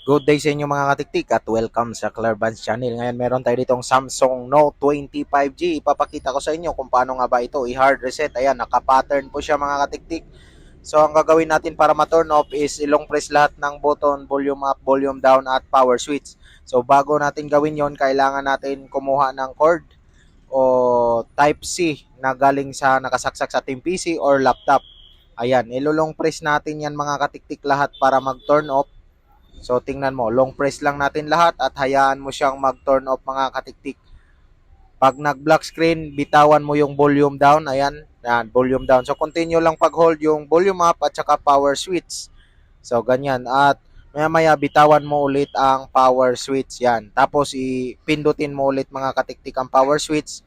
Good day sa inyo mga katiktik at welcome sa Clarvans Channel. Ngayon meron tayo ditong Samsung Note 20 5G. Ipapakita ko sa inyo kung paano nga ba ito i-hard reset. Ayan, naka-pattern po siya mga katiktik. So ang gagawin natin para ma-turn off is ilong press lahat ng button, volume up, volume down at power switch. So bago natin gawin yon, kailangan natin kumuha ng cord o type C na galing sa nakasaksak sa ating PC or laptop. Ayan, ilulong press natin yan mga katiktik lahat para mag-turn off. So tingnan mo, long press lang natin lahat at hayaan mo siyang mag-turn off mga katiktik. Pag nag-black screen, bitawan mo yung volume down. Ayan, yan, volume down. So continue lang pag-hold yung volume up at saka power switch. So ganyan. At maya-maya bitawan mo ulit ang power switch. Yan. Tapos ipindutin mo ulit mga katiktik ang power switch.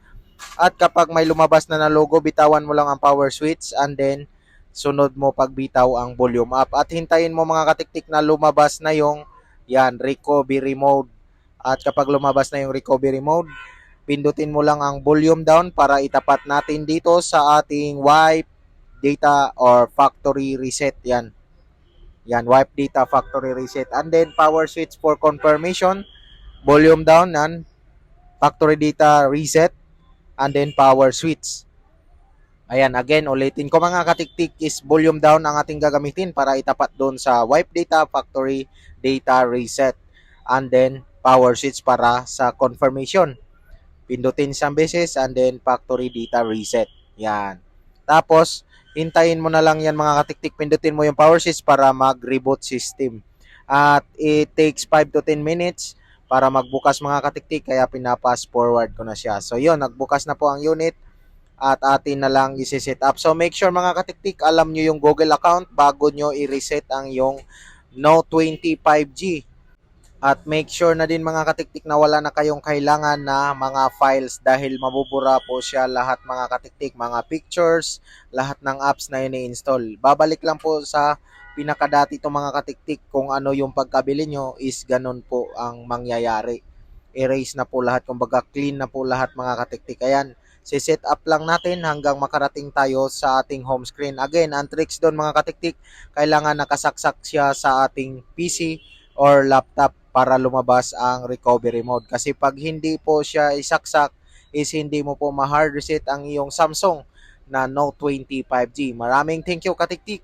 At kapag may lumabas na logo, bitawan mo lang ang power switch and then sunod mo pagbitaw ang volume up. At hintayin mo mga katiktik na lumabas na yung yan, recovery mode. At kapag lumabas na yung recovery mode, pindutin mo lang ang volume down para itapat natin dito sa ating wipe data or factory reset. Yan. Yan, wipe data factory reset. And then power switch for confirmation, volume down and factory data reset and then power switch. Ayan, again, ulitin ko mga katiktik is volume down ang ating gagamitin para itapat doon sa wipe data, factory data reset. And then, power switch para sa confirmation. Pindutin isang beses and then factory data reset. Yan. Tapos, hintayin mo na lang yan mga katiktik. Pindutin mo yung power switch para mag-reboot system. At it takes 5 to 10 minutes para magbukas mga katiktik. Kaya pinapass forward ko na siya. So, yun, nagbukas na po ang unit at atin na lang isi-set up. So make sure mga katiktik, alam nyo yung Google account bago nyo i-reset ang yung Note 20 5G. At make sure na din mga katiktik na wala na kayong kailangan na mga files dahil mabubura po siya lahat mga katiktik, mga pictures, lahat ng apps na ini-install. Babalik lang po sa pinakadati itong mga katiktik kung ano yung pagkabili nyo is ganun po ang mangyayari. Erase na po lahat, kumbaga clean na po lahat mga katiktik. Ayan, si-set up lang natin hanggang makarating tayo sa ating home screen. Again, ang tricks doon mga katiktik, kailangan nakasaksak siya sa ating PC or laptop para lumabas ang recovery mode. Kasi pag hindi po siya isaksak, is hindi mo po ma-hard reset ang iyong Samsung na Note 20 5G. Maraming thank you katiktik.